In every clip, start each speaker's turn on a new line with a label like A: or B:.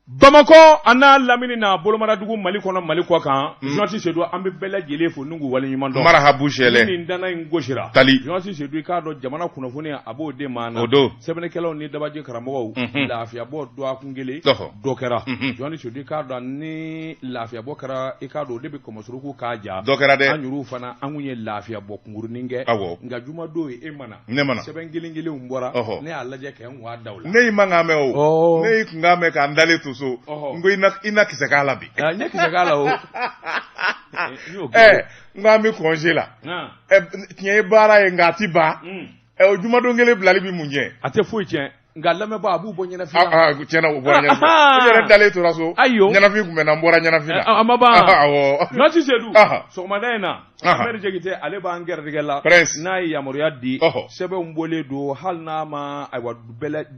A: Bamako ana lamini na bolomaradugu Mali kɔnɔ Mali kɔ kan Jonati Seydou an bɛ bɛɛ lajɛlen fo n'u wale ɲuman dɔn
B: Marahabu Shele
A: ni dana in gosira
B: Tali
A: Jonati Seydou k'a dɔn jamana kunnafoni a b'o de maana sɛbɛnnikɛlaw ni dabaje karamɔgɔw lafiyabɔ dɔ a kun kelen dɔ kɛra Jonati Seydou k'a dɔn ni lafiyabɔ kɛra i k'a dɔn o de bɛ kɔmɔsɔrɔku k'a ja
B: dɔ kɛra dɛ
A: an yɛrɛ fana an kun ye lafiyabɔ kunkurunin kɛ nka juma don ye e mana sɛbɛn kelen kelenw bɔra ne y'a lajɛ kɛ n wa daw la
B: ne y'i man kan mɛn o ne y'i kun kan mɛn k'an dalen to so n ko ina kisɛ k'a la bi
A: n ye kisɛ k'a la o
B: n ko an bɛ congé la tiɲɛ ye baara ye nka a ti ban o jumadon kelen bilali bi mun kɛ
A: a tɛ foyi tiɲɛ nka lamɛnbaa a b'u bɔ ɲɛnafin na
B: tiɲɛna o bɔra ɲɛnafin n yɛrɛ dalen tora so ɲɛnafin kun bɛ na n bɔra ɲɛnafin na
A: a ma ban Jonati Seydou sɔgɔmada in na Ahmed Jekite ale b'an gɛrɛdigɛ la n'a ye yamaruya di sɛbɛnw bɔlen don hali n'a ma ayiwa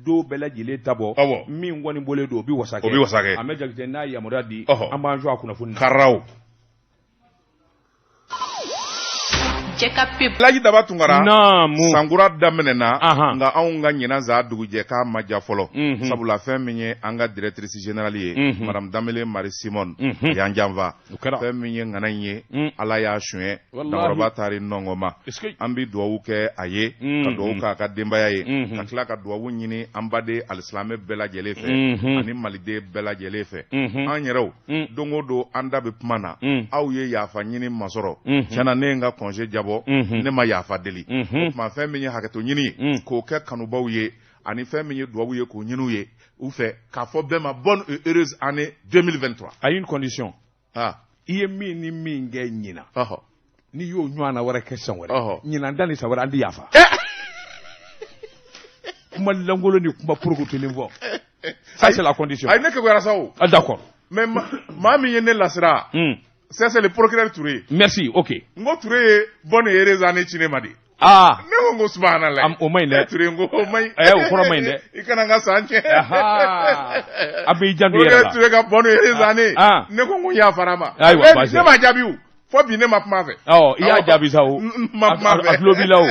A: do bɛɛ lajɛlen ta bɔ min kɔni bɔlen don o bɛ wasa kɛ Ahmed Jekite n'a ye yamaruya di an b'an jɔ a kunnafoni na
B: karaw Laji Daba Tunkara sankura daminɛna nka anw ka ɲinan dugujɛ k'a ma ja fɔlɔ sabula fɛn min ye an ka directrice générale ye madame Danbele Marie Simon y'an janfa fɛn min ye ŋana in ye Ala y'a suɲɛ Dankɔrɔba taari nɔngɔ ma an bɛ dugawu kɛ a ye ka dugawu k'a ka denbaya ye ka tila ka dugawu ɲini an baden alisilamɛ bɛɛ lajɛlen fɛ ani maliden bɛɛ lajɛlen fɛ an yɛrɛw don o don an da bɛ kuma na aw ye yafa ɲini masɔrɔ tiɲɛna ne ye n ka congé jabɔ ne ma yafa deli o tuma fɛn min ye hakɛto ɲini ye k'o kɛ kanubaw ye ani fɛn min ye duwawu ye k'o ɲini u ye u fɛ k'a fɔ bɛɛ ma bonne et heureuse année 2023
A: a une condition i ye min ni min kɛ ɲina n'i y'o ɲɔgɔnna wɛrɛ kɛ san wɛrɛ ɲinan da ni san wɛrɛ an tɛ yafa kuma lankolon ni kuma porokotolen fɔ ça c'est la condition
B: ayi ne kɛkɔyara sa o
A: d'accord
B: mais maa min ye ne lasira c'est le procureur Touré.
A: Merci, ok.
B: Ngo Touré ye bonne et heureuse année cinéma di. Ne ngo subhanallah.
A: O main dɛ.
B: Touré ngo o main.
A: O kɔrɔ main dɛ.
B: I kana n ka san tiɲɛ.
A: A bɛ i janto yɛrɛ la.
B: Touré ka bonne et heureuse année. Ne ko n ko yafara ma.
A: Ayiwa basi.
B: Ne ma jaabi o. Fo bi ne ma kuma fɛ.
A: I y'a jaabi sa o.
B: Ma kuma fɛ.
A: A tulo b'i la o.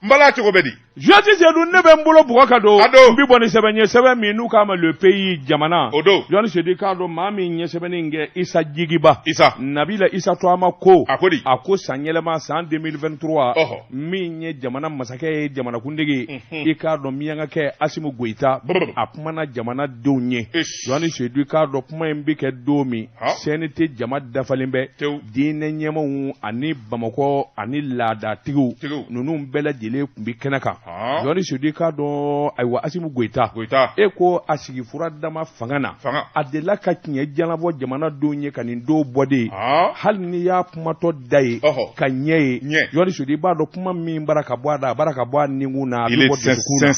B: N bala cogo bɛ di.
A: Jonati Seydou ne bɛ n bolo bugɔ ka don n bɛ bɔ ni sɛbɛn ye sɛbɛn min n'u k'a ma le pays jamana
B: o don
A: Jonati Seydou k'a dɔn maa min ye sɛbɛnni in kɛ Isa Jigiba Nabila Isa Toama ko a ko san yɛlɛma san 2023 min ye jamana masakɛ ye jamanakuntigi i k'a dɔn min ka kɛ Asimu Goyita a kumana jamana denw ye Jonati Seydou k'a dɔn kuma in bɛ kɛ don min CNT jama dafalen bɛ diinɛ ɲɛmaaw ani Bamakɔ ani laadatigiw ninnu bɛɛ lajɛlen tun bɛ kɛnɛ kan Jonati Seydou k'a dɔn ayiwa Asimu Goyita e ko a sigi fura dama fanga na a delila ka tiɲɛ jalabɔ jamana denw ye ka nin don bɔ de hali n'i y'a kumatɔ da ye ka ɲɛ ye Jonati Seydou i b'a dɔn kuma min bara ka bɔ a da a bara ka bɔ a nikun na a bɛ bɔ dusukun na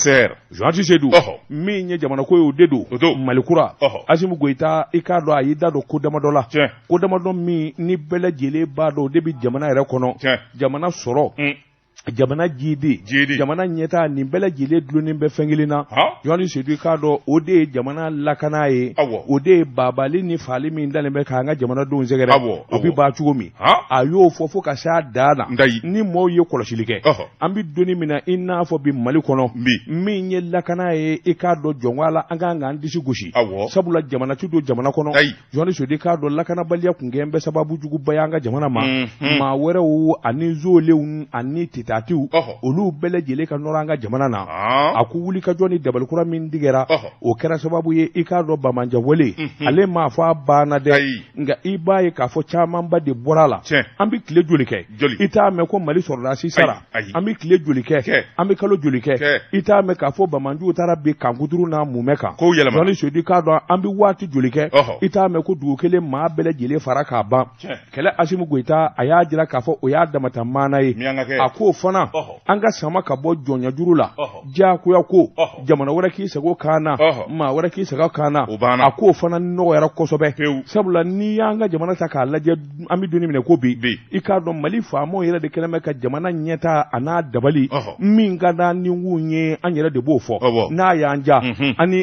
A: Jonati Seydou min ye jamana ko ye o de don Malikura Asimu Goyita i k'a dɔn a y'i da don ko damadɔ la ko damadɔ min ni bɛɛ lajɛlen b'a dɔn o de bɛ jamana yɛrɛ kɔnɔ jamana sɔrɔ jamana jidi jamana ɲɛta nin bɛɛ lajɛlen dulonnen bɛ fɛn kelen na Jonati Seydou k'a dɔn o de ye jamana lakana ye o de ye babali ni faali min dalen bɛ k'an ka jamanadenw sɛgɛrɛ o bɛ ban cogo min a y'o fɔ fo ka s'a dan na ni maaw ye kɔlɔsili kɛ an bɛ donni min na i n'a fɔ bi Mali kɔnɔ min ye lakana ye i k'a dɔn jɔn la an k'an k'an disi gosi sabula jamana ti don jamana kɔnɔ Jonati Seydou k'a dɔn lakanabaliya kun kɛ n bɛ sababu juguba ye an ka jamana ma maa wɛrɛw ani zolenw ani tita olu bɛɛ lajɛlen ka nɔrɔ an ka jamana na a ko wuli ka jɔ ni dabalikura min digɛra o kɛra sababu ye i k'a dɔn Bamanja wele ale m'a fɔ a banna dɛ nka i b'a ye k'a fɔ camanba de bɔra a la an bɛ tile joli kɛ i t'a mɛn ko Mali sɔrɔdasi sara an bɛ tile joli kɛ an bɛ kalo joli kɛ i t'a mɛn k'a fɔ Bamanjuw taara bin kankuturu n'a mumɛ kan Jonati Seydou k'a dɔn an bɛ waati joli kɛ i t'a mɛn ko dugu kelen maa bɛɛ lajɛlen fara k'a ban kɛlɛ Asimu Goyita a y'a jira k'a fɔ o y'a damata maana ye a k'o fana an ka sama ka bɔ jɔnya juru la diyagoya ko jamana wɛrɛ k'i sago kan na maa wɛrɛ k'i sago kan na a k'o fana nɔgɔyara kosɛbɛ sabula n'i y'an ka jamana ta k'a lajɛ an bɛ donni minɛ ko bi i k'a dɔn Mali faamaw yɛrɛ de kɛlen bɛ ka jamana ɲɛta a n'a dabali min ka d'an ni kun ye an yɛrɛ de b'o fɔ n'a y'an ja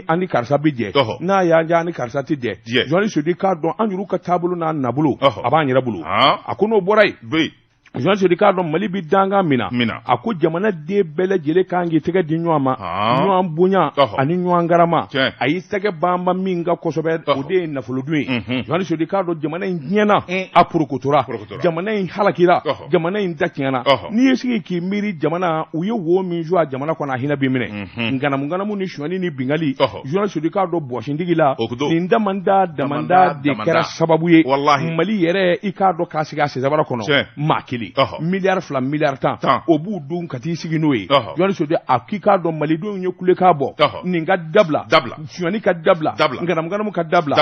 A: ani karisa bɛ jɛ n'a y'an ja ani karisa tɛ jɛ Jonati Seydou k'a dɔn an yɛrɛ ka taabolo n'a nabolo a b'an yɛrɛ bolo a ko n'o bɔra yen Jean Sodi k'a dɔn Mali bi danga mina a ko jamana den bɛɛ lajɛlen kan k'i tɛgɛ di ɲɔgɔn ma ɲɔgɔn bonya ani ɲɔgɔn garama a y'i tɛgɛ banba min ka kosɛbɛ o de ye nafolodun ye Jean Sodi k'a dɔn jamana in tiɲɛna a purukutura jamana in halakira jamana in da tiɲɛna n'i ye sigi k'i miiri jamana u ye wo min jɔ a jamana kɔnɔ a hinɛ b'i minɛ nganamu ni suɲɛni ni bingali Jean Sodi k'a dɔn bɔsintigi la nin damanda de kɛra sababu ye Mali yɛrɛ i k'a dɔn k'a sigi a sɛsabara kɔnɔ maa kelen miliyari 2 miliyari 10 o b'u dun ka t'i sigi n'o ye Jean Sodi a k'i k'a dɔn malidenw ye kulekan bɔ nin ka dabila suɲɛni ka dabila nganamu ka dabila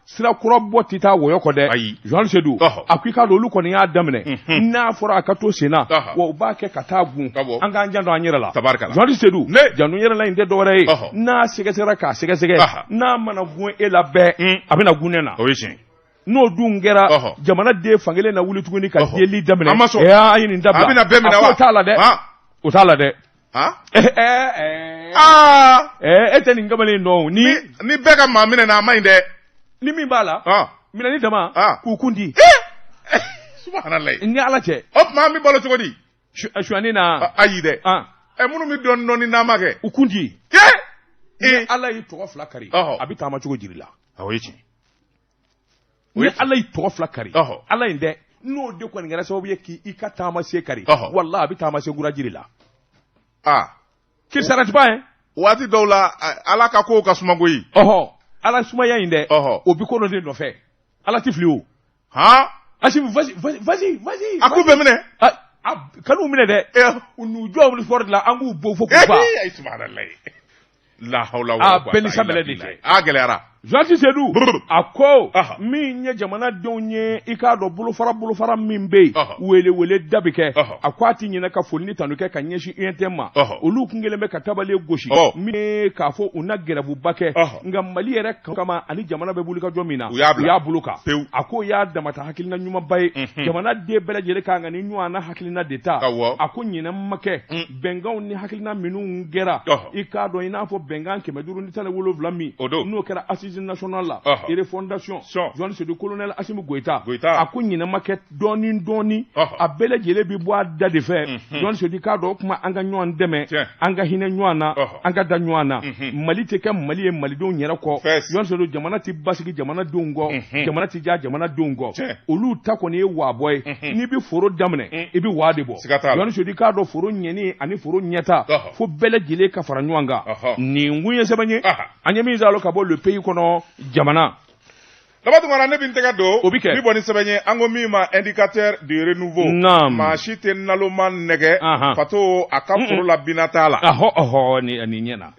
A: sira kura bɔ tɛ taa wɔyɔ kɔ dɛ Jean Sodi a k'i k'a dɔn olu kɔni y'a daminɛ n'a fɔra a ka to sen na wa u b'a kɛ ka taa gun an k'an jan dɔn an yɛrɛ la Jean Sodi janto yɛrɛ la in tɛ dɔwɛrɛ ye n'a sɛgɛsɛgɛra k'a sɛgɛsɛgɛ n'a mana gun e la bɛɛ a bɛna gun ne na n'o dun kɛra jamana den fankelen na wuli tuguni ka deli daminɛ a ye nin dabila a bɛna bɛɛ minɛ wa o t'a la dɛ o t'a la dɛ e tɛ nin kamalen dɔn ni
B: bɛɛ ka maa minɛ na a ma ɲi dɛ
A: ni min b'a la minɛni dama k'u kundi
B: subhanallah
A: ni ala cɛ
B: o tuma an bɛ balo cogo di
A: suɲɛni na
B: ayi dɛ minnu bɛ dɔɔnin n'a ma kɛ
A: u kundi ni ala y'i tɔgɔ 2 kari a bɛ taama cogo jiri la
B: o ye tiɲɛ
A: ni ala y'i tɔgɔ 2 kari ala in dɛ n'o de kɔni kɛra sababu ye k'i ka taama se kari walahi a bɛ taama se gura jiri la kirisarati ba ye
B: waati dɔw la ala ka kow ka suma koyi
A: ala sumaya in dɛ o bi ko dɔ de nɔfɛ ala ti fili o Asimu vas-y a k'u bɛɛ minɛ kanu minɛ dɛ u n'u jɔ wuli fɔri la an k'u bo fo k'u fa la hawla wala quwwata illa billah a gɛlɛyara Jean Sedi a ko min ye jamanadenw ye i k'a dɔn bolofara min bɛ yen wele da bɛ kɛ a ko a ti ɲinɛ ka foli ni tanu kɛ ka ɲɛsin UNTM ma olu kun kelen bɛ ka tabale gosi min k'a fɔ u na gɛrɛbuba kɛ nka Mali yɛrɛ kama ani jamana bɛ wuli ka jɔ min na u y'a bolo kan a ko y'a damata hakilina ɲumanba ye jamana den bɛɛ lajɛlen kan ka ni ɲɔgɔn na hakilina de ta a ko ɲinɛ ma kɛ bɛnkanw ni hakilina minnu kɛra i k'a dɔn i n'a fɔ bɛnkan 517 min n'o kɛra assise national la et fondation Jean Sedi colonel Assimi Goïta a ko ɲinama kɛ dɔɔni a bɛɛ lajɛlen bi bɔ a da de fɛ Jean Sedi k'a dɔn o kuma an ka ɲɔgɔn dɛmɛ an ka hinɛ ɲɔgɔn na an ka da ɲɔgɔn na Mali tɛ kɛ Mali ye malidenw yɛrɛ kɔ Jean Sedi jamana tɛ basigi jamanadenw kɔ jamana tɛ ja jamanadenw kɔ olu ta kɔni ye waabɔ ye n'i bi foro daminɛ i bi waa de bɔ Jean Sedi k'a dɔn foro ɲɛni ani foro ɲɛta fo bɛɛ lajɛlen ka fara ɲɔgɔn kan nin kun ye sɛbɛn ye an ye min zalo ka bɔ le pays kɔnɔ jamana labatungara ne bin tɛgɛ don o bi kɛ ni bɔ ni sɛbɛn ye an ko min ma indicateur de renouveau maa si tɛ naloma nɛgɛ fato a ka foro la bina t'a la ni ɲɛna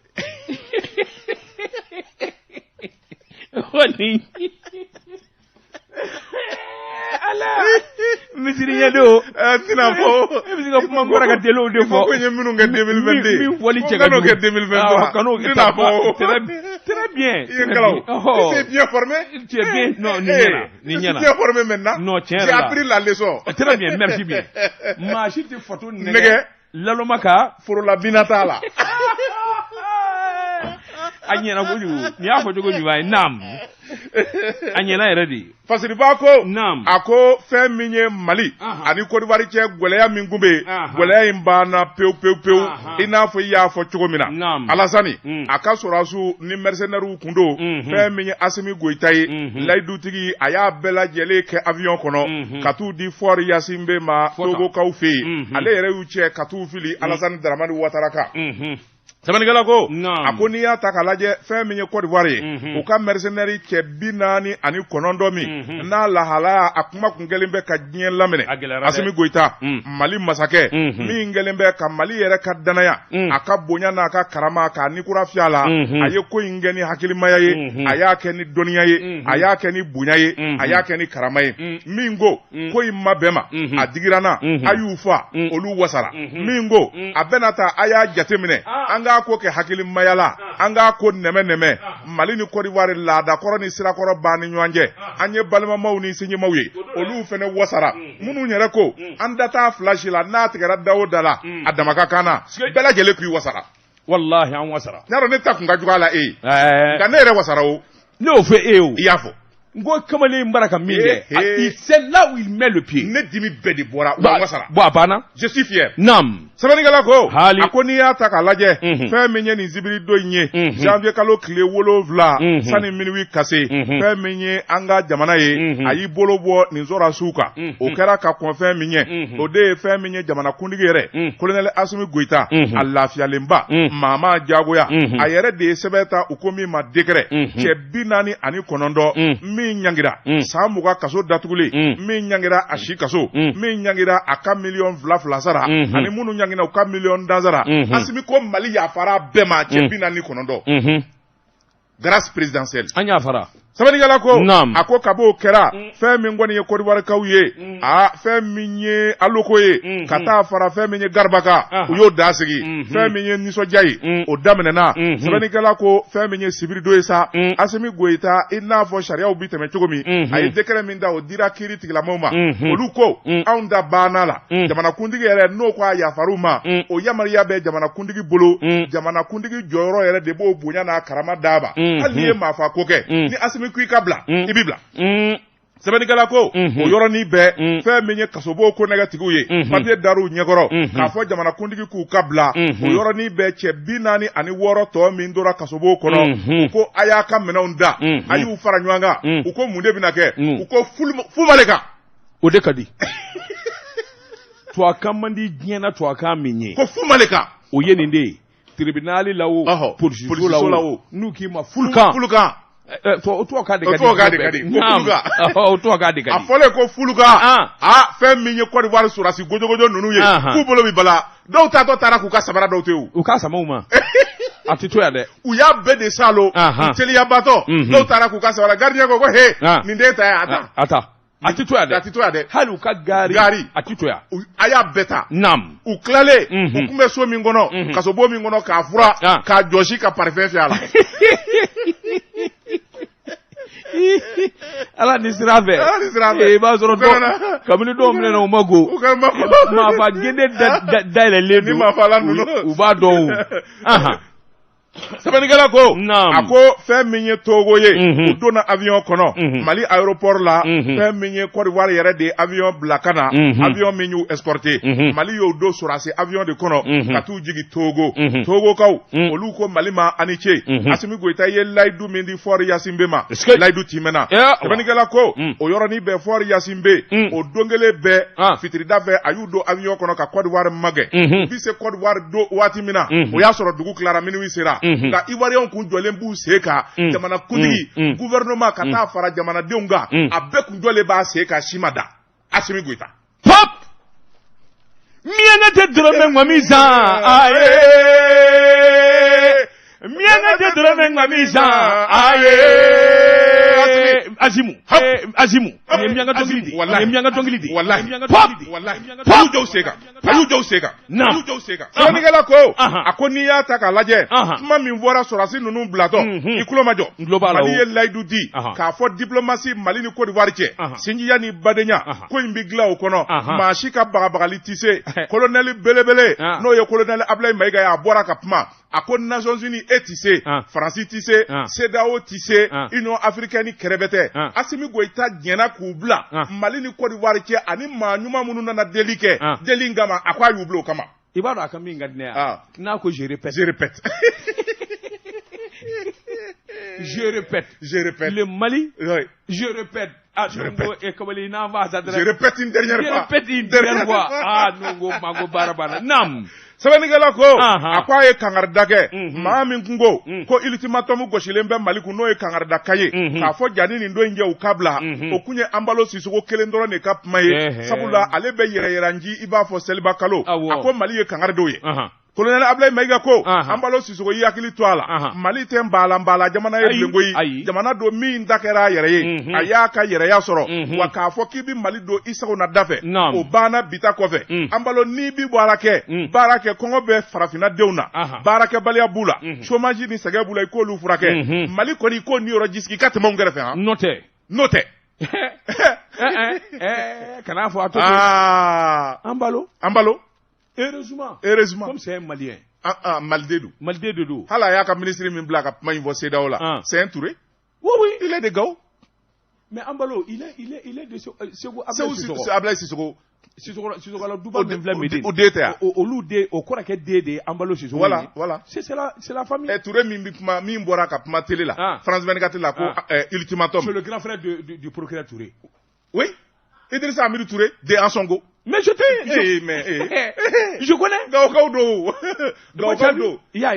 A: ala misiri ɲɛdo tina fɔ e bɛ se ka kuma kɔrɔ ka teli o de fɔ ko ye minnu kɛ 2022 min fɔli cɛ ka jugu 2023 kan'o kɛ tina fɔ très bien c'est bien formé tu es bien non ni ɲɛna bien formé maintenant non tiɲɛ yɛrɛ la j'ai appris la leçon très bien merci bien maa si tɛ fato nɛgɛ laloma ka forola bina t'a la a ɲɛna kojugu ni y'a fɔ cogo ɲuman ye naam a ɲɛna yɛrɛ de fasiriba ko naam a ko fɛn min ye Mali ani Côte d'Ivoire cɛ gwɛlɛya min kun bɛ yen gwɛlɛya in banna pewu i n'a fɔ i y'a fɔ cogo min na Alasani a ka sɔrɔdasu ni mercenaires kun don fɛn min ye Assimi Goïta ye layidutigi a y'a bɛɛ lajɛlen kɛ avion kɔnɔ ka t'u di Fort Yasinbe ma Togokaw fɛ yen ale yɛrɛ y'u cɛ ka t'u fili Alasani Daramani Ouattara kan sɛbɛnnikɛla ko a ko n'i y'a ta k'a lajɛ fɛn min ye Côte d'Ivoire ye u ka mercenaires cɛ 49 min n'a lahalaya a kuma kun kɛlen bɛ ka diɲɛ laminɛ Assimi Goïta Mali masakɛ min kɛlen bɛ ka Mali yɛrɛ ka danaya a ka bonya n'a ka karama k'a nikura fiyɛ la a ye ko in kɛ ni hakilimaya ye a y'a kɛ ni dɔnniya ye a y'a kɛ ni bonya ye a y'a kɛ ni karama ye min ko in ma bɛn ma a digira n na a y'u fa olu wasara min ko a bɛna ta a y'a jateminɛ an k'a ko kɛ hakilimaya la an k'a ko nɛmɛ Mali ni Côte d'Ivoire laadakɔrɔ ni sirakɔrɔ b'a ni ɲɔgɔn cɛ an ye balimamaw ni sinjimaw ye olu fɛnɛ wasara minnu yɛrɛ ko an da t'a flash la n'a tigɛra da o da la a dama ka kan na bɛɛ lajɛlen k'i wasara wallahi an wasara n'a dɔn ne ta kun ka jugu a la nka ne yɛrɛ wasara o ne y'o fɔ e o i y'a fɔ Ngo kamalen baraka minge. C'est là où il met le pied.
B: Ne dimi bedi bora wa wasara.
A: Bo bana.
B: Je suis fier.
A: Nam.
B: Sabanigala ko.
A: Hali.
B: Akoni ya ta ka lajɛ. Fɛn min ye nin zibiri do nye. Janvier kalo tile 7 sani minuit kase. Fɛn min ye an ka jamana ye. A y'i bolo bɔ nin zora suka. O kɛra ka kɔn fɛn min ye. O de ye fɛn min ye jamana kuntigi yɛrɛ. Colonel Assimi Goïta. A lafiyalenba. Mama jagoya. A yɛrɛ de ye sɛbɛn ta u ko min ma décret. Cɛ 49 min ɲangira. San 20 kaso datugulen. Min ɲangira a si kaso. Min ɲangira a ka million 2 sara. Ani minnu ɲangina u ka million danzara. Assimi ko Mali yafara bɛɛ ma cɛ 49. Grâce présidentielle.
A: An yafara.
B: Sabanigala ko a ko kabo kɛra fɛn min kɔni ye Côte d'Ivoire kaw ye fɛn min ye Aloko ye ka taa fara fɛn min ye Garba kan u y'o da sigi fɛn min ye nisɔndiya ye o daminɛna Sabanigala ko fɛn min ye sibiri do ye sa Assimi Goïta i n'a fɔ sariyaw bi tɛmɛ cogo min a ye décret min da o dira kiiri tigilamɔgɔw ma olu ko anw da banna la jamanakuntigi yɛrɛ n'o ko a yafar'u ma o yamariya bɛ jamanakuntigi bolo jamanakuntigi jɔyɔrɔ yɛrɛ de b'o bonya n'a karama daba hali n'i ye maafa ko kɛ ni Assimi ko i ka bila i bi bila Sabanigala ko o yɔrɔnin bɛɛ fɛn min ye kasobo ko nɛgɛtigiw ye papier dar'u ɲɛkɔrɔ k'a fɔ jamanakuntigi k'u ka bila o yɔrɔnin bɛɛ cɛ 46 tɔ min tora kasobo kɔnɔ u ko a y'a ka minɛnw da a y'u fara ɲɔgɔn kan u ko mun de bɛna kɛ u ko Fumaleka
A: o de ka di tuwakan man di diɲɛ na tuwakan min ye
B: ko Fumaleka
A: o ye nin de ye tribunal la o polisiso la o n'u k'i ma fulukan tuwakan de ka di tuwakan de ka di
B: a fɔlen ko fulukan fɛn min ye Côte d'Ivoire surasi gojogojo ninnu ye k'u bolo bi bala dɔw taatɔ taara k'u ka samara dɔw te u
A: ka samaw ma a tɛ to yan dɛ
B: u y'a bɛɛ de salo u teliyabatɔ dɔw taara k'u ka samara gardien ko he nin den ta ye a ta
A: a tɛ to yan dɛ hali u ka gari a tɛ to yan
B: a y'a bɛɛ ta
A: u
B: tilalen u tun bɛ so min kɔnɔ kasobo min kɔnɔ k'a fura k'a jɔsi ka parfum fiyɛ a la
A: ala ni sira fɛ i b'a sɔrɔ kabini dɔw minɛ na u ma go maafa gende dayɛlɛlen don u b'a dɔn o
B: Sabanigala ko a ko fɛn min ye Togo ye u donna avion kɔnɔ Mali aéroport la fɛn min ye Côte d'Ivoire yɛrɛ de avion bila ka na avion min y'u escorté Mali y'o don surasi avion de kɔnɔ ka t'u jigi Togo Togokaw olu ko Mali ma ani ce Assimi Goïta ye layidu min di Fort Yasimbe ma layidu timɛna Sabanigala ko o yɔrɔnin bɛɛ Fort Yasimbe o don kelen bɛɛ fitirida fɛ a y'u don avion kɔnɔ ka Côte d'Ivoire magɛ u bi se Côte d'Ivoire don waati min na o y'a sɔrɔ dugu tilara minuit sera nka Ivoiriyɛnw kun jɔlen b'u sen kan jamanakuntigi gouvernement ka taa fara jamanadenw kan a bɛɛ kun jɔlen b'a sen kan si ma da Assimi Goïta
A: pop miɛnɛ tɛ dɔrɔmɛ ŋɔmi zan aye miɛnɛ tɛ dɔrɔmɛ ŋɔmi zan aye Azimu ni mianga dongili di wallahi pop ayu jow seka Sabanigala ko a ko n'i y'a ta k'a lajɛ kuma min fɔra sɔrɔsi ninnu bilatɔ i kulo ma jɔ Mali ye layidu di k'a fɔ diplomasi Mali ni Côte d'Ivoire cɛ sinjiya ni badenya ko in bi dilan o kɔnɔ maa si ka bagabagali tɛ se colonel belebele n'o ye colonel Ablaye Mayiga ye a bɔra ka kuma a ko Nations Unies e tɛ se Faransi tɛ se CEDEAO tɛ se Union africaine kɛrɛfɛ tɛ Assimi Goïta jɛnna k'u bila Mali ni Côte d'Ivoire cɛ ani maa ɲuman minnu nana deli kɛ deli in kama a ko a y'u bila o kama i b'a dɔn a ka min ka di ne ye n'a ko je répète le Mali je répète kabali n'a va ça
B: je répète une dernière fois
A: non go barabana nam
B: Sabanigala ko a ko a ye kangarida kɛ maa min kun ko ultimatum gosilen bɛ Mali kun n'o ye kangarida ka ye k'a fɔ jani nin don in jɛ u ka bila o kun ye Ambalo Sisoko kelen dɔrɔn de ka kuma ye sabula ale bɛ yɛrɛyɛranji i b'a fɔ seliba kalo a ko Mali ye kangaridenw ye colonel Ablaye Mayiga ko Ambalo Sisoko y'i hakili to a la Mali tɛ nbaala jamana ye bilenko ye jamana don min da kɛra a yɛrɛ ye a y'a ka yɛrɛya sɔrɔ wa k'a fɔ k'i bi Mali don i sagona da fɛ o banna bita kɔfɛ Ambalo n'i bi bɔ ala kɛ baara kɛ kɔngɔ bɛ farafinna denw na baarakɛbaliya b'u la chômage ni sɛgɛ b'u la i k'olu furakɛ Mali kɔni ko ni yɔrɔ jisigi ka tɛmɛ anw kɛrɛfɛ han n'o tɛ
A: kana fɔ a to
B: Ambalo
A: heureusement comme c'est un Malien
B: Maliden de do hala y'a ka ministre min bila ka kuma in fɔ CEDEAO la c'est un Touré
A: oui
B: il est de Gao
A: Mais Ambalo, il est de Sego
B: Ablaye Sissoko.
A: Sissoko la Duba
B: au DTA.
A: Au Korake DD, Ambalo Sissoko.
B: Voilà.
A: C'est la famille.
B: Et Touré Mimbora Kapma télé là. France 24 là, ultimatum.
A: C'est le grand frère du procureur Touré.
B: Oui. Idrissa Amidou Touré, de Ansongo.
A: Mais je connais.
B: Gaokaudo.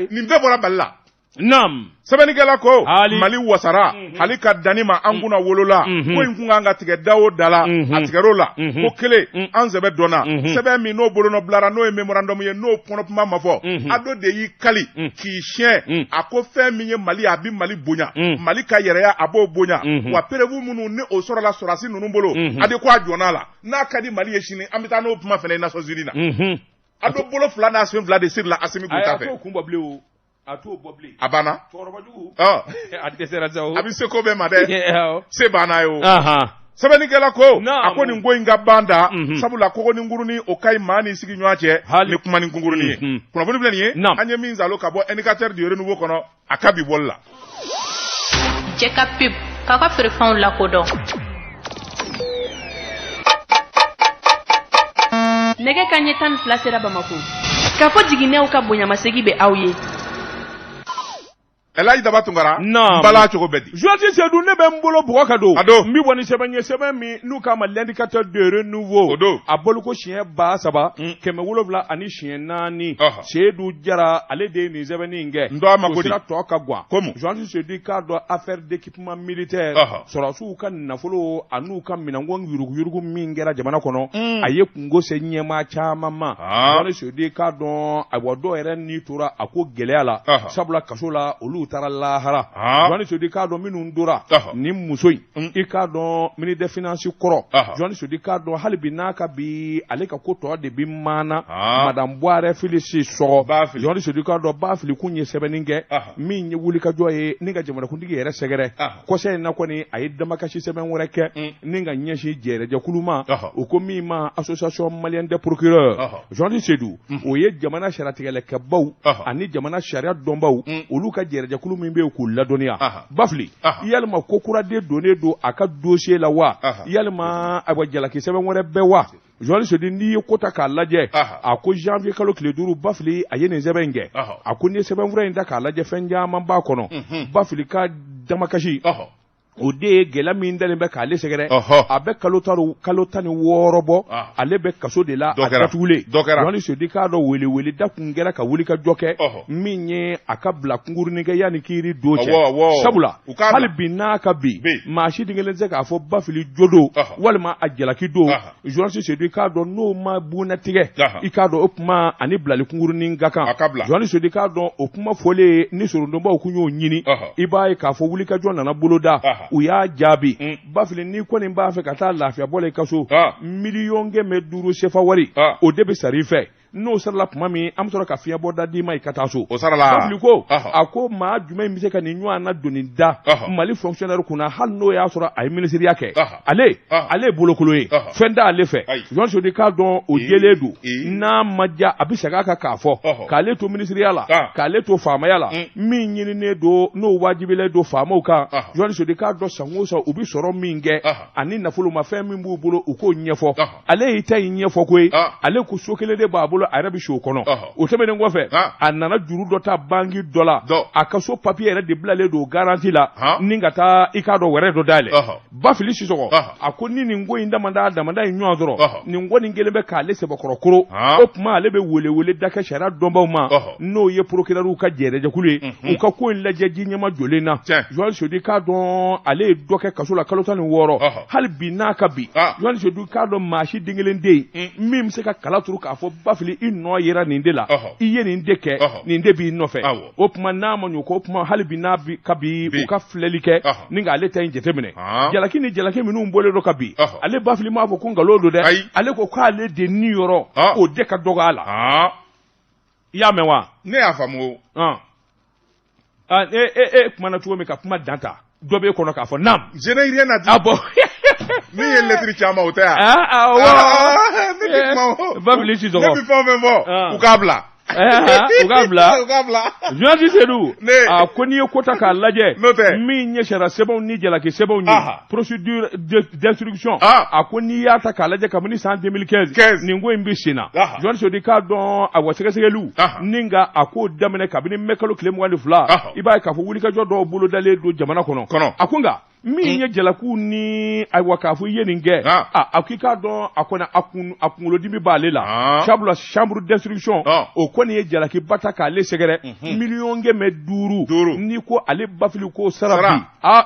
B: Nimbe Bora Balla.
A: Nam.
B: Sabanikela ko Mali wasara hali ka danima anguna wolola ko inkunga nga tige dawo dala atigerola ko kele anzebe dona sebe mi no bolo no blara no memorandum ye no pono puma mafo ado de yi kali ki chien akofe mi ye Mali abi Mali bonya Mali ka yere ya abo bonya wa perevu munu ne osora la sorasi nunu bolo ade ko adjona la na kadi Mali ye shini amita no puma fene na sozirina ado bolo fla na asem fla de sir la asemi butafe
A: ato kumba bleu ato bobli
B: abana
A: torobajugu
B: adesera zawo abi seko be made se bana yo sabani kala ko akoni ngo inga banda sabula ko ni nguruni o kai mani sigi nyache ni kuma ni nguruni kuna boni blani ye anye minza lo kabo indicateur de renouveau kono akabi bolla
C: jeka pip kaka frefon la kodo nege kanyetan placera bamako kafo jiginew ka bonya masegi be awye
B: Elayi daba tungara mbala chogo bedi
A: Joati Sedou ne be mbolo bugo kado mbi boni seben mi nu ka ma l'indicateur de renouveau abolo ko chien ba saba keme wolovla ani chien nani Sedou Jara ale de ni zebeni nge
B: ndo amagodi
A: to ka gwa Joati Sedou ka do affaire d'équipement militaire sora su ka nafolo anu ka minango yurugu mingera jamana kono aye kungo se nyema chama ma Joati Sedou ka do awodo ere ni tora ako geleala sabula kasola olu utara lahara Joani Sodi ka don minnu dora ni muso in I ka don ministre des finances kɔrɔ Joani Sodi ka don hali bi n'a ka bi ale ka ko tɔ de bi maana madame Boire Félix sɔgɔ Joani Sodi ka don Bafili kun ye sɛbɛnni kɛ min ye wulikajɔ ye ni ka jamanakuntigi yɛrɛ sɛgɛrɛ kɔsɛ in na kɔni a ye damakasi sɛbɛn wɛrɛ kɛ ni ka ɲɛsin jɛrɛjɛkulu ma o ko min ma association malienne des procureurs Joani Sodi o ye jamana sariyatigɛlɛkɛbaw ani jamana sariya dɔnbaw olu ka jɛrɛjɛkulu min bɛ k'u ladɔnniya Bafili yalima ko kuraden donnen don a ka dossier la wa yalima a jalaki sɛbɛn wɛrɛ bɛɛ wa Joani Sodi n'i ye ko ta k'a lajɛ a ko janvier kalo tile 5 Bafili a ye nin sɛbɛn in kɛ a ko n'i ye sɛbɛn fura in ta k'a lajɛ fɛn caman b'a kɔnɔ Bafili ka damakasi o de ye gɛlɛya min dalen bɛ k'ale sɛgɛrɛ a bɛ kalo 16 bɔ ale bɛ kaso de la a datugulen Joani Sodi k'a dɔn wele da kun kɛra ka wuli ka jɔ kɛ min ye a ka bila kunkurunin kɛ yanni kiiri don cɛ sabula hali bi n'a ka bi maa si den kelen tɛ k'a fɔ Bafili jodo walima a jalaki don Joani Sodi k'a dɔn n'o ma bunɛ tigɛ I k'a dɔn o kuma ani bilali kunkurunin ka kan Joani Sodi k'a dɔn o kuma fɔlen ni sorondonbaw kun y'o ɲini I b'a ye k'a fɔ wulikajɔ nana boloda u y'a jaabi Bafili n'i kɔni b'a fɛ ka taa lafiya bɔla I ka so miliyɔn kɛmɛ 5 sefa wari o de bɛ sara I fɛ n'o sarala tuma min an bɛ sɔrɔ ka fiɲɛ bɔ da d'i ma I ka taa so Bafili ko a ko maa jumɛn bɛ se ka nin ɲɔgɔn na doni da Mali fonctionnaire kunna hali n'o y'a sɔrɔ a ye minisiriya kɛ ale ye bolokolo ye fɛn t'ale fɛ Joani Sodi k'a dɔn o jɛlen don n'a ma diya a bɛ segin a kan k'a fɔ k'ale to minisiriya la k'ale to faamaya la min ɲininen don n'o wajibilen don faamaw kan Joani Sodi k'a dɔn san o san u bɛ sɔrɔ min kɛ ani nafolo ma fɛn min b'u bolo u k'o ɲɛfɔ ale y'i ta in ɲɛfɔ koyi ale ko so kelen de b'a bolo a yɛrɛ bɛ si o kɔnɔ o tɛmɛnen kɔfɛ a nana juru dɔ ta banki dɔ la a ka so papier yɛrɛ de bilalen don garanti la ni ka taa I k'a dɔn wɛrɛ dɔ dayɛlɛ Bafili Sisɔgɔ a ko ni nin ko in damanda in ɲɔgɔn sɔrɔ nin ko nin kelen bɛ k'ale sɛbɛkɔrɔ koro o tuma ale bɛ wele da kɛ sariya dɔnbaw ma n'o ye procureur ka jɛrɛjɛkulu ye u ka ko in lajɛ ji ɲɛma jɔlen na Joani Sodi k'a dɔn ale ye dɔ kɛ kaso la kalo 16 hali bi n'a ka bi Joani Sodi k'a dɔn maa si den kelen den min bɛ se ka kala turu k'a fɔ Bafili I nɔ yera nin de la I ye nin de kɛ nin de b'i nɔfɛ o tuma n'a ma ɲɛ ko tuma hali bi n'a ka bi u ka filɛli kɛ ni ka ale ta in jateminɛ jalaki ni jalaki minnu bɔlen don ka bi ale Bafili m'a fɔ ko nkalon don dɛ ale ko k'ale de ni yɔrɔ o de ka dɔgɔ a la I y'a mɛn wa
B: ne y'a faamu
A: kuma na cogo min ka kuma dan ta dɔ b'e kɔnɔ k'a fɔ nam
B: je n'ai rien à dire
A: bon
B: min ye lettre caman o tɛ yan
A: Bafili Sisɔgɔ
B: ne bɛ fɛn o fɛn fɔ u k'a bila
A: u ka bila journaliste Seydou a ko n'i ye ko ta k'a lajɛ min ɲɛsira sɛbɛnw ni jalaki sɛbɛnw ye procédure d'instruction a ko n'i y'a ta k'a lajɛ kabini san 2015 nin ko in bɛ sen na journaliste Seydou k'a dɔn a wa sɛgɛsɛgɛliw ni nka a k'o daminɛ kabini mɛ kalo tile 22 i b'a ye k'a fɔ wulikajɔ dɔw bolo dalen don jamana kɔnɔ a ko nka min ye jalaku ni ayiwa k'a fɔ i ye nin kɛ a k'i k'a dɔn a kɔni a kunkolodimi b'ale la sabula chambre d'instruction o kɔni ye jalaki ba ta k'ale sɛgɛrɛ miliyɔn kɛmɛ 5 n'i ko ale bafili ko sara bi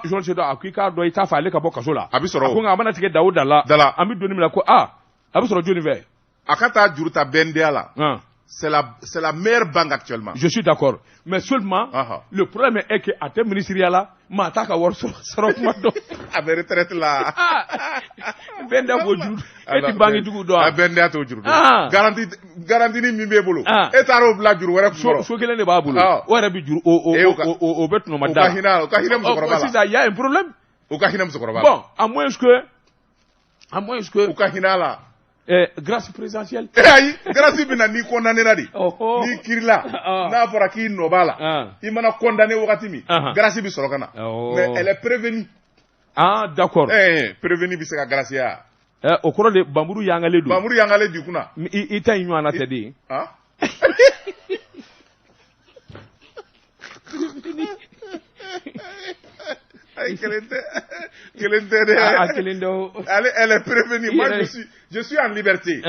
A: journaliste Seydou a k'i k'a dɔn i t'a fɛ ale ka bɔ kaso la a ko nka a mana tigɛ Dawo da la an bɛ don min na ko a bɛ sɔrɔ jɔnni fɛ
B: a ka taa juru ta BNDA la c'est la meilleure banque actuellement.
A: Je suis d'accord. Mais seulement, le problème est que à tes ministériels là, ma ta ka wari sɔrɔ kuma dɔn.
B: A bɛ retraite la.
A: BNDA b'o juru. E ti banque jugu dɔn.
B: A BNDA t'o juru dɔn. Garantie ni min b'e bolo. E taar'o bila juru wɛrɛ kun kɔrɔ.
A: So kelen de b'a bolo. O yɛrɛ bɛ juru o bɛ tunuma da.
B: O ka hinɛ musokɔrɔba la.
A: Sisan, il y a un problème.
B: O ka hinɛ musokɔrɔba la.
A: Bon, à moins que.
B: O ka hinɛ la.
A: Grâce présidentielle.
B: Ayi, grâce bɛ na n'i condamné la de. N'i kirila, n'a fɔra k'i nɔ b'a la, i mana condamné wagati min, grâce bɛ sɔrɔ ka na. Mais elle est prévenue.
A: Ah, d'accord.
B: Prévenue bɛ se ka grâce ya.
A: O kɔrɔ de Bamuru yangale don.
B: Bamuru yangale di kunna.
A: I ta in ɲɔgɔn na tɛ de.
B: Elle est prévenue. Moi, je suis en liberté.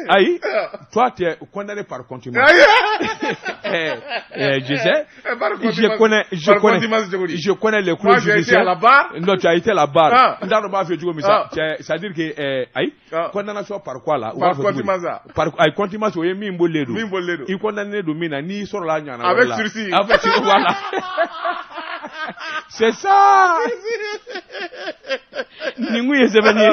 A: Aïe, toi, tu es condamné par contumace. Je sais. Je connais les cours judiciaires.
B: Moi, j'ai été à la barre.
A: Non, tu as été à la barre. C'est-à-dire que, aïe, condamnation par quoi là?
B: Par contumace.
A: Par contumace, oui, mi mboledo. Il condamné de mina, ni sur la nyana.
B: Avec sursis.
A: Avec sursis, voilà. C'est ça. Ningu ye sebeni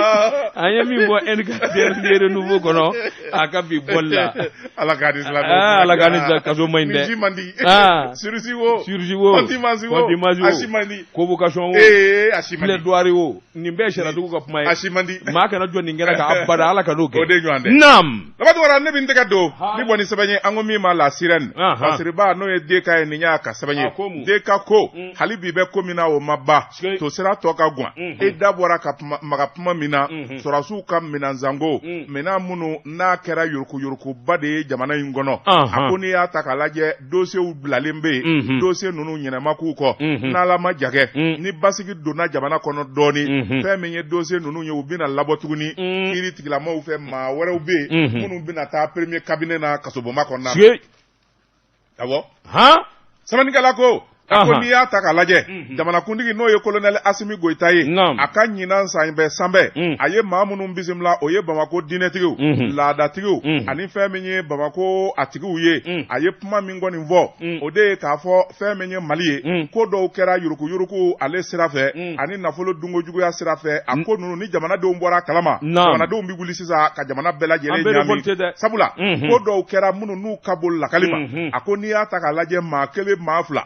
A: anya mi bo NKD nouveau kono aka bi bolla
B: ala kadi
A: kaso mainde
B: sursi wo
A: asimandi convocation wo plaidoirie wo nimbe shara dugu ka kuma
B: asimandi
A: ma kana joni ngera ka abada ala ka doke
B: ode nyande
A: nam
B: labatu wara ne bin tega do ni boni sebeni angomi ma la sirène basiriba no ye deka e ninya ka sebeni deka ko halibi be komina o maba to sira to ka gwa e dabora ka magapuma mina sorasu ka minanzango mena munu n'a kɛra yoruku ba de ye jamana in kɔnɔ a ko n'i y'a ta k'a lajɛ dossiers bilalen bɛ yen dossier ninnu ɲɛnama k'u kɔ n'ala ma jagɛ ni basigi donna jamana kɔnɔ dɔɔni fɛn min ye dossier ninnu ye u bɛna labɔ tuguni kiiri tigilamaw fɛ maa wɛrɛw bɛ yen minnu bɛna taa premier cabinet na kasobonba kɔnɔna na awɔ sɛbɛnnikɛla ko a ko n'i y'a ta k'a lajɛ jamanakuntigi n'o ye colonel Asimi Goyita ye a ka ɲinan sanbɛ a ye maa minnu bisimila o ye Bamako diinɛtigiw laadatigiw ani fɛn min ye Bamako a tigiw ye a ye kuma min kɔni fɔ o de ye k'a fɔ fɛn min ye Mali ye ko dɔw kɛra yuruku ale sira fɛ ani nafolo dunkojuguya sira fɛ a ko ninnu ni jamanadenw bɔra a kalama jamanadenw bɛ wuli sisan ka jamana bɛɛ lajɛlen ɲami sabula ko dɔw kɛra minnu n'u ka bolo lakali ma a ko n'i y'a ta k'a lajɛ maa kelen maa fila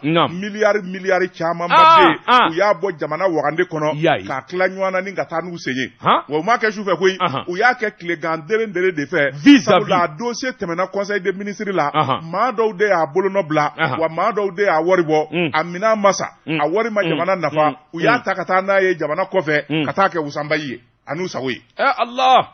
B: miliyari caman ba de u y'a bɔ jamana wagande kɔnɔ k'a tila ɲɔgɔn na ni ka taa n'u sen ye wa u m'a kɛ sufɛ koyi u y'a kɛ tilegan dere de fɛ sabula a dossier tɛmɛna conseil des ministres la maa dɔw de y'a bolonɔ bila wa maa dɔw de y'a wari bɔ a minɛn ma sa a wari ma jamana nafa u y'a ta ka taa n'a ye jamana kɔfɛ ka taa kɛ wusanbayi ye a n'u sago ye
A: Allah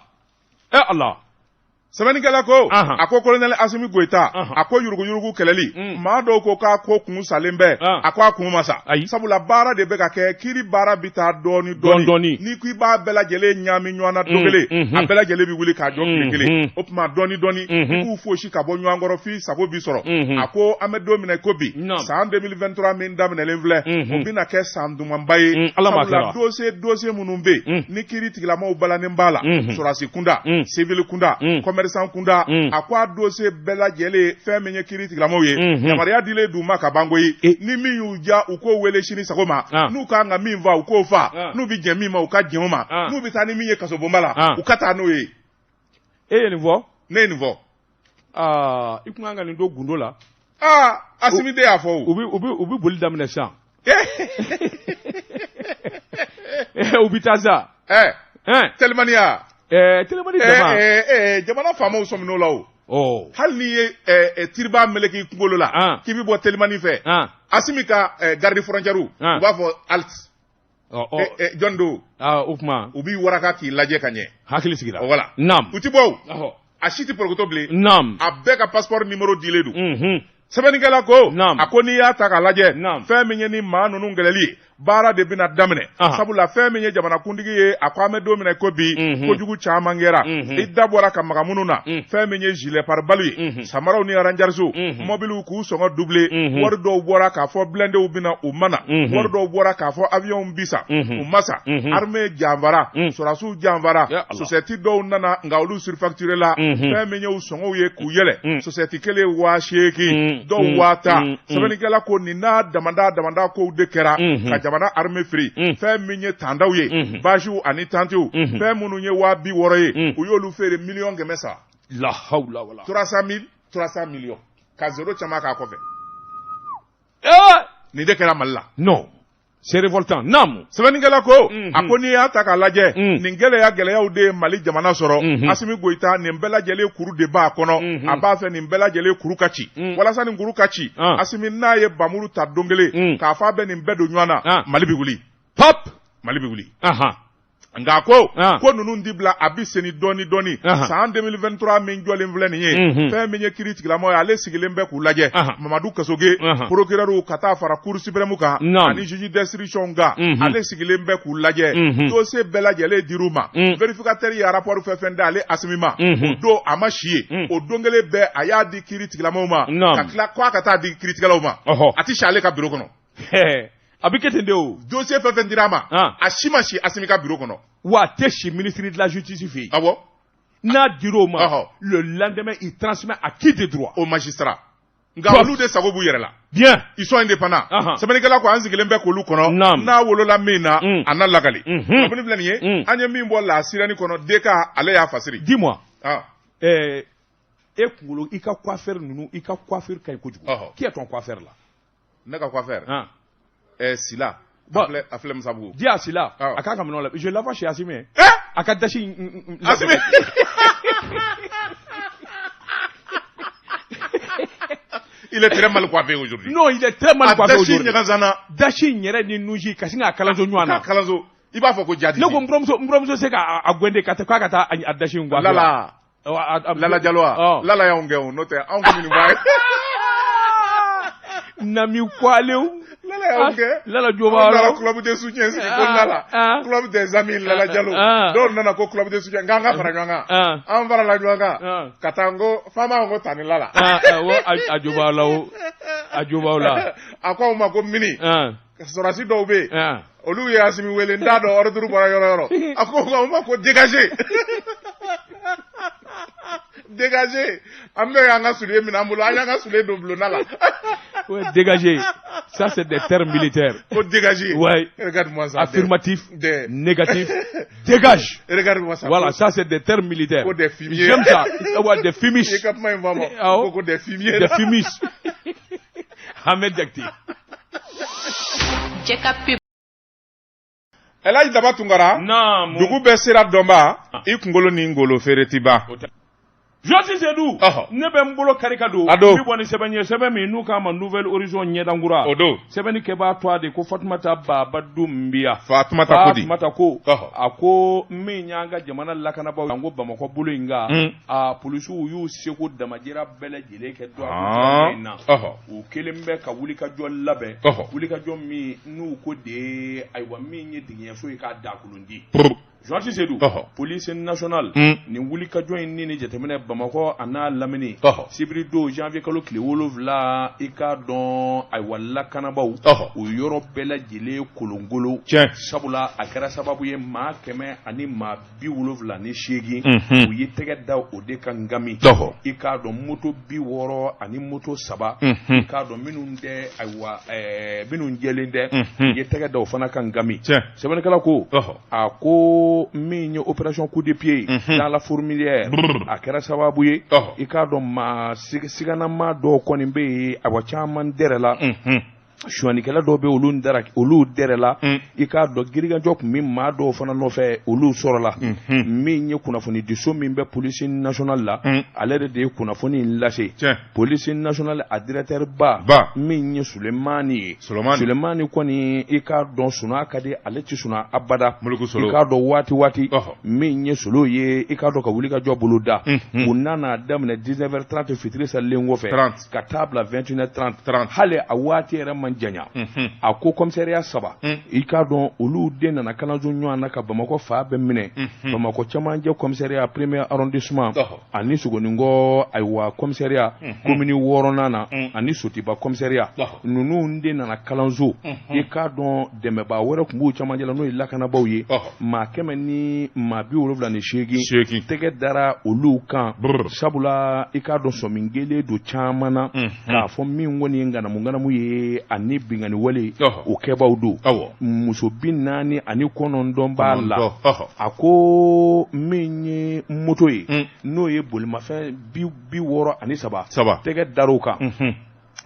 B: sɛbɛnnikɛla ko a ko colonel Asimi Goyita a ko yurugu kɛlɛli maa dɔw ko k'a ko kun salen bɛ a ko a kun ma sa sabula baara de bɛ ka kɛ kiiri baara bɛ taa dɔɔni n'i ko i b'a bɛɛ lajɛlen ɲaami ɲɔgɔn na don kelen a bɛɛ lajɛlen bɛ wuli k'a jɔ tile kelen o tuma dɔɔni i k'u fosi ka bɔ ɲɔgɔn kɔrɔ f'i sago b'i sɔrɔ a ko an bɛ don min na ko bi san 2023 min daminɛlen filɛ o bɛna kɛ san dumanba ye sabula dossier minnu bɛ yen ni kiiri tigilamaw balannen b'a la sɔrɔdasi kunda civil kunda commerçant kunda a ko a dossier bɛɛ lajɛlen fɛn min ye kiiri tigilamaw ye yamaruya dilen d'u ma ka ban koyi ni min y'u ja u k'o wele sini sago ma n'u kan ka min fa u k'o fa n'u bɛ jɛn min ma u ka jɛn o ma n'u bɛ taa ni min ye kasobonba la u ka taa n'o ye.
A: E ye nin fɔ?
B: Ne ye nin fɔ.
A: I kun kan ka nin don gundo la.
B: Asimi de y'a fɔ o.
A: U bɛ boli daminɛ sisan. U bɛ taa sa.
B: Telimaniya.
A: Telimani jama.
B: Jamana faamaw sɔmin'o la o. hali n'i ye tiriba meleki kunkolo la k'i bɛ bɔ telimani fɛ Asimi ka garde frontière u b'a fɔ alt jɔn do
A: o tuma
B: u b'i waraka k'i lajɛ ka ɲɛ
A: hakili sigira
B: voilà u ti bɔ a si tɛ porokoto bilen a bɛɛ ka passeport numéro dilen don sɛbɛnnikɛla ko a ko n'i y'a ta k'a lajɛ fɛn min ye ni maa ninnu gɛlɛli baara de bɛna daminɛ sabula fɛn min ye jamanakuntigi ye a ko an bɛ don min na ko bi kojugu caman kɛra i da bɔra ka maga minnu na fɛn min ye gilet pare-balles ye samaraw ni aranjarisow mobiliw k'u sɔngɔ doublé wari dɔw bɔra k'a fɔ blindew bɛna u mana wari dɔw bɔra k'a fɔ avion bi sa u ma sa armée janfara sɔrasiw janfara société dɔw nana nka olu surfacturé la fɛn min ye u sɔngɔw ye k'u yɛlɛ société kelen 8,000 dɔw 10,000 sɛbɛnnikɛla ko nin n'a damanda kow de kɛra ka jamana armée firi fɛn min ye tandaw ye basiw ani tantew fɛn minnu ye 60,000 ye u y'olu feere 1,300,000
A: la hawla wala
B: 300 millions ka zéro caman k'a kɔfɛ nin de kɛra Mali la
A: non c'est révoltant namu
B: sɛbɛnnikɛla ko a ko n'i y'a ta k'a lajɛ nin gɛlɛyaw de ye Mali jamana sɔrɔ Asimi Goyita nin bɛɛ lajɛlen kuru de b'a kɔnɔ a b'a fɛ nin bɛɛ lajɛlen kuru ka ci walasa nin kuru ka ci Asimi n'a ye bamuru ta don kelen k'a fɔ a bɛ nin bɛɛ don ɲɔgɔn na Mali bɛ wuli Mali bɛ wuli nka ko ninnu di bila a bi senni dɔɔni san 2023 min jɔlen filɛ nin ye fɛn min ye kiiri tigilamɔgɔ ye ale sigilen bɛ k'u lajɛ Mamadu Kasoge procureur ka taa fara cour suprême kan ani juge d'instruction kan ale sigilen bɛ k'u lajɛ dossier bɛɛ lajɛlen dir'u ma vérificateur ye rapport fɛn da ale Asimi ma o don a ma si ye o don kelen bɛɛ a y'a di kiiri tigilamɔgɔw ma ka tila k'a ka taa di kiiritigɛlaw ma a tɛ si ale ka bureau kɔnɔ
A: a bɛ kɛ ten de o
B: dossier fɛn dira a ma a si ma si Asimi ka bureau kɔnɔ
A: wa a tɛ si ministre de la justice fɛ yen n'a dir'o ma le lendemain il transmet à qui de droit
B: au magistrat nka olu de sago b'u yɛrɛ la
A: bien
B: ils sont indépendants sɛbɛnnikɛla ko an sigilen bɛ k'olu kɔnɔ n'a wolola min na a na lagali kunnafoni filɛ nin ye an ye min bɔ la sirani kɔnɔ DK ale y'a fasiri
A: dis-moi e kunkolo i ka coiffeur ninnu i ka coiffure ka ɲi kojugu qui est ton coiffeur là
B: ne ka coiffeur Sila a filɛ Musabugu
A: dis à Sila a k'a ka minɛnw la je l'envoie chez Asimi a ka dasi
B: Asimi il est très mal coiffé aujourd'hui
A: non il est très mal coiffé aujourd'hui
B: dashi
A: in yɛrɛ ni nuji kasi n'a kalanso ɲɔgɔn na
B: kalanso i b'a fɔ ko jadi
A: ne ko n buramuso se k'a gwende k'a ka taa a dashi in coiffé
B: Lala Jalo Lala y'anw gɛn o n'o tɛ anw kun nin b'a ye
A: Nami kwalew Lala Joba
B: Lala club de soutien sigi ko Lala club des amis Lala Jalo do nana ko club de soutien nganga fara ɲɔgɔn kan an fara la ɲɔgɔn kan ka taa n ko fama ko tani Lala
A: a Joba la
B: a ko ma ko mini sorasi dɔw bɛ yen olu ye Asimi wele n t'a dɔn ordre bɔra yɔrɔ yɔrɔ a ko ma ko dégager dégager an bɛ an ka soulier minɛ an bolo an y'an ka soulier don bulonna la
A: ouais dégager ça c'est des termes militaires
B: faut dégager
A: ouais
B: regarde-moi ça
A: affirmatif négatif dégage
B: regarde-moi ça
A: voilà ça c'est des termes militaires
B: faut des fumiers
A: j'aime ça ouais des fumiers
B: et quand même vraiment faut des fumiers
A: Ahmed Jakti
B: Elayi Daba Tunkara dugu bɛɛ sera dɔnba i kunkolo ni ngolo feere ti ban
A: Joti Seydou ne bɛ n bolo kari ka don n bɛ bɔ ni sɛbɛn ye sɛbɛn min n'u k'a ma Nouvelle Horizon ɲɛdankura
B: o don
A: sɛbɛnni kɛbaa to a de ko Fatumata Babadu Mbiya
B: Fatumata
A: ko a ko min y'an ka jamana lakanabaaw an ko Bamakɔ bolo in kan a polisiw y'u seko damajira bɛɛ lajɛlen kɛ dɔ a na u kelen bɛ ka wulikajɔ labɛn wulikajɔ min n'u ko de ayiwa min ye digiɲɛso ye k'a dakulundi Joti Seydou police nationale nin wulikajɔ in ni jateminɛ Bamakɔ a n'a lamini sibiri don janvier kalo tile 7 i k'a dɔn ayiwa lakanabaaw o yɔrɔ bɛɛ lajɛlen kolongolo sabula a kɛra sababu ye maa 178 u ye tɛgɛ da o de kan ngami i k'a dɔn moto 60 ani moto 3 i k'a dɔn minnu tɛ ayiwa minnu jɛlen tɛ u ye tɛgɛ da o fana kan ngami sɛbɛnnikɛla ko a ko min ye opération coup de pied dans la fourmilière a kɛra sababu ye i k'a dɔn maa siganama dɔw kɔni bɛ yen a wa caman dɛrɛ la suwanikɛla dɔw bɛ olu dɛrɛ la i k'a dɔn girijɔ tun bɛ maa dɔw fana nɔfɛ olu sɔrɔla min ye kunnafoni diso min bɛ polisi national la ale de ye kunnafoni in lase polisi national a directeur ba min ye Sulemani ye Sulemani kɔni i k'a dɔn suna ka di ale tɛ suna abada i k'a dɔn waati min ye solo ye i k'a dɔn ka wuli ka jɔ bolo da u nana daminɛ 19h30 fitiri salilen kɔfɛ ka taa bila 21h30 hali a waati yɛrɛ man janya a ko commissariat 3 i k'a dɔn olu den nana kalanso ɲɔgɔn na ka Bamakɔ fa bɛɛ minɛ Bamakɔ camancɛ commissariat premier arrondissement ani Sogonikɔ ayiwa commissariat commune 6nan na ani Sotiba commissariat ninnu den nana kalanso i k'a dɔn dɛmɛbaa wɛrɛ tun b'u camancɛ la n'o ye lakanabaaw ye maa 178 tɛgɛ dara olu kan sabula i k'a dɔn sɔmingelen don caman na k'a fɔ min kɔni ye nganamu ye ani bingani wale o kɛbaaw don muso 40 ani 9 b'a la a ko min ye moto ye n'o ye bolimafɛn 63 tɛgɛ dar'o kan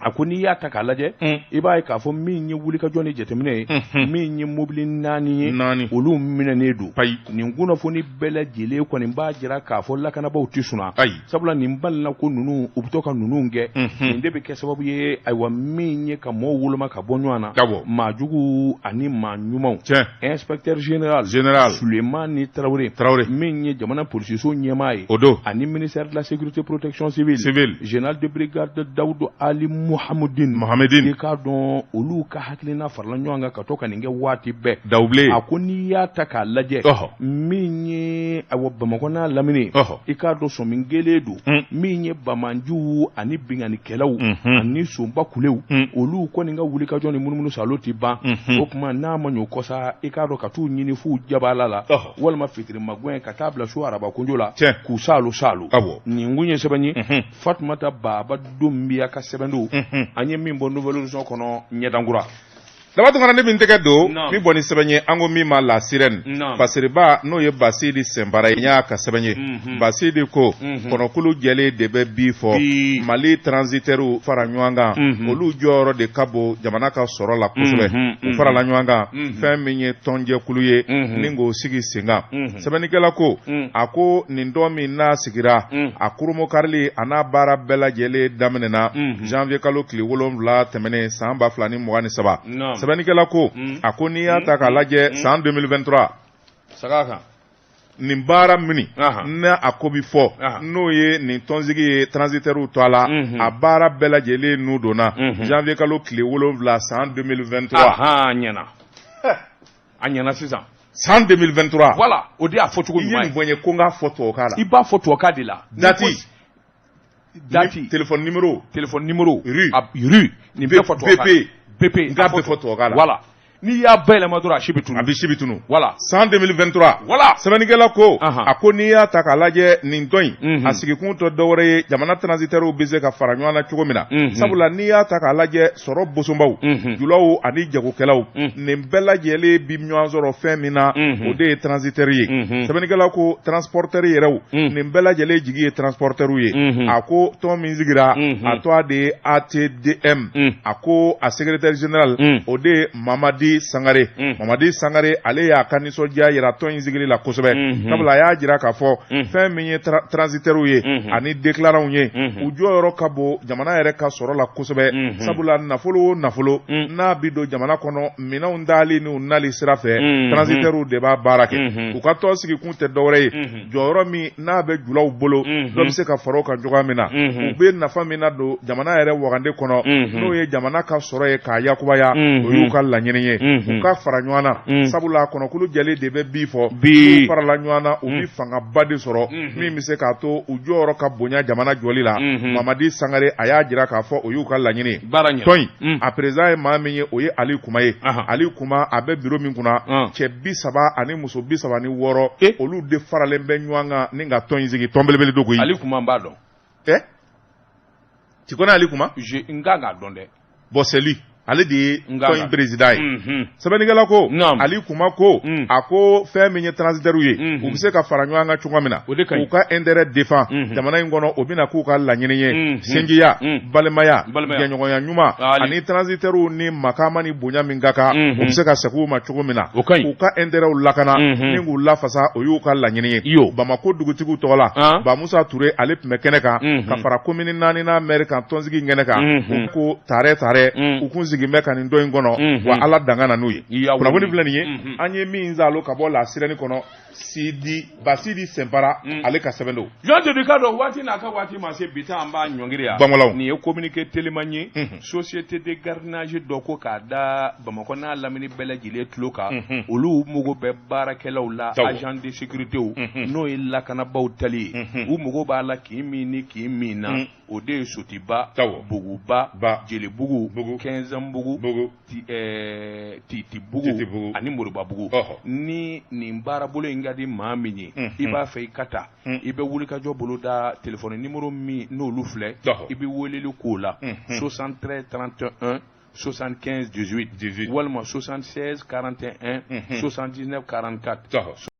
A: a ko n'i y'a ta k'a lajɛ i b'a ye k'a fɔ min ye wulikajɔ ni jateminɛ ye min ye mobili 4 ye olu minɛnen don nin kunnafoni bɛɛ lajɛlen kɔni b'a jira k'a fɔ lakanabaaw tɛ sɔnna sabula nin balila ko ninnu u bɛ to ka ninnu kɛ nin de bɛ kɛ sababu ye ayiwa min ye ka mɔɔw woloma ka bɔ ɲɔgɔn na maa jugu ani maa ɲumanw inspecteur général Sulemani Traoré min ye jamana polisiso ɲɛmaa ye ani ministère de la sécurité protection civile général de brigade Dawudu Ali Mohamedine i k'a dɔn olu ka hakilina farala ɲɔgɔn kan ka to ka nin kɛ waati bɛɛ a ko n'i y'a ta k'a lajɛ min ye Bamakɔ n'a lamini i k'a dɔn sɔmingelen don min ye bamanjuw ani binganikɛlaw ani sonbakulew olu kɔni ka wulikajɔ ni munumunu salo tɛ ban o tuma n'a ma ɲɔ kɔsa i k'a dɔn ka t'u ɲini f'u jabala la walima fitirimagwɛn ka taa bila su arabakunjo la k'u salo nin kun ye sɛbɛn ye Fatumata Baba Dumbiya ka sɛbɛn don an ye min bɔ nouvelle horizon kɔnɔ ɲɛdankura
B: Labatun kana ne bin tɛgɛ don min bɔ ni sɛbɛn ye an ko min ma la sirène Basiriba n'o ye Basidi Sɛnbara ye n y'a ka sɛbɛn ye Basidi ko kɔnɔkulu jɛlen de bɛ bi fɔ Mali transitaires fara ɲɔgɔn kan olu jɔyɔrɔ de ka bon jamana ka sɔrɔ la kosɛbɛ u farala ɲɔgɔn kan fɛn min ye tɔnjɛkulu ye ni k'o sigi sen kan sɛbɛnnikɛla ko a ko nin dɔ min n'a sigira a kurumokarili a n'a baara bɛɛ lajɛlen daminɛna janvier kalo tile 7 tɛmɛnen san 2023 sɛbɛnnikɛla ko a ko n'i y'a ta k'a lajɛ san 2023 nin baara mini n'a a ko bi fɔ n'o ye nin tɔnsigi ye transitaires to a la a baara bɛɛ lajɛlen n'u donna janvier kalo tile 7 san 2023
A: a ɲɛna sisan
B: san 2023
A: voilà o de y'a fɔ cogo ɲuman ye
B: i ye nin bɔ n ye ko n k'a fɔ tubabukan la
A: i b'a fɔ tubabukan de la
B: date téléphone numéro rue
A: nin bɛɛ fɔ tubabukan
B: BP nga bɛ fɔ tubabukan la
A: voilà n'i y'a bayɛlɛma dɔrɔn a si bɛ tunu voilà
B: san 2023
A: voilà
B: sɛbɛnnikɛla ko a ko n'i y'a ta k'a lajɛ nin tɔn in a sigikun tɛ dɔwɛrɛ ye jamana transitaires bɛ se ka fara ɲɔgɔn na cogo min na sabula n'i y'a ta k'a lajɛ sɔrɔ bosonbaw julaw ani jagokɛlaw nin bɛɛ lajɛlen bi ɲɔgɔn sɔrɔ fɛn min na o de ye transitaires ye sɛbɛnnikɛla ko transporteurs yɛrɛw nin bɛɛ lajɛlen jigi ye transporteurs ye a ko tɔn min sigira a tɔgɔ de ye ATDM a ko a secrétaire général o de ye Mamadi Sangare ale y'a ka nisɔndiya yira tɔn in sigili la kosɛbɛ sabula a y'a jira k'a fɔ fɛn min ye transitaires ye ani déclarants ye u jɔyɔrɔ ka bon jamana yɛrɛ ka sɔrɔ la kosɛbɛ sabula nafolo o nafolo n'a bi don jamana kɔnɔ minɛnw dali n'u nali sira fɛ transitaires de b'a baara kɛ u ka tɔn sigikun tɛ dɔwɛrɛ ye jɔyɔrɔ min n'a bɛ julaw bolo dɔ bɛ se ka fara o kan cogoya min na u bɛ nafa min na don jamana yɛrɛ wagande kɔnɔ n'o ye jamana ka sɔrɔ ye k'a yakubaya o y'u ka laɲini ye u ka fara ɲɔgɔn na sabula kɔnɔkulu jɛlen de bɛ bi fɔ n'u farala ɲɔgɔn na u bi fangaba de sɔrɔ min bɛ se k'a to u jɔyɔrɔ ka bonya jamana jɔli la Mamadi Sangare a y'a jira k'a fɔ o y'u ka laɲini tɔn in a président ye maa min ye o ye Ali Kuma ye Ali Kuma a bɛ bureau min kunna cɛ 30 ani muso 36 olu de faralen bɛ ɲɔgɔn kan ni ka tɔn in sigi tɔn belebele do koyi
A: Ali Kuma n b'a dɔn
B: tu connais Ali Kuma
A: n kan k'a dɔn dɛ
B: bon c'est lui ale de ye tɔn président ye sɛbɛnnikɛla ko ali kuma ko a ko fɛn min ye transitaire ye u bɛ se ka fara ɲɔgɔn kan cogo min na k'u ka intérêt défend jamana in kɔnɔ o bɛna k'u ka laɲini ye sinjiya balimaya jɛɲɔgɔnya ɲuman ani transitaire ni makama ni bonya min ka kan u bɛ se ka segin u ma cogo min na k'u ka intérêt lakana ni k'u lafasa o y'u ka laɲini ye Bamako dugutigiw tɔgɔ la Bamusa Ture ale tun bɛ kɛnɛ kan ka fara commune 4 nan maire kan tɔnsigi kɛnɛ kan u ko tare u kun sigin bɛ ka nin dɔ in kɔnɔ wa Ala danga na n'u ye kunnafoni filɛ nin ye an ye min zalo ka bɔ la sirɛni kɔnɔ Basidi Sempara ale ka sɛbɛn don
A: jɔn de ka dɔn waati n'a ka waati ma se bi ta an b'a ɲɔngiri yan nin ye communiqué téléman ye société de gardiennage dɔ ko k'a da Bamakɔ n'a lamini bɛɛ lajɛlen tulo kan olu mago bɛ baarakɛlaw la agent de sécurité n'o ye lakanabaaw tali ye u mago b'a la k'i min ni k'i min na o de ye Sotiba Buguba Jelibugu Kɛnzanbugu Titibugu ani Moribabugu ni nin baarabolo in ka di maa min ye i b'a fɛ i ka taa i bɛ wulikajɔ bolo da téléphone numéro min n'olu filɛ i bɛ weleli k'o la 73 31 75 18 walima 76 41 79 44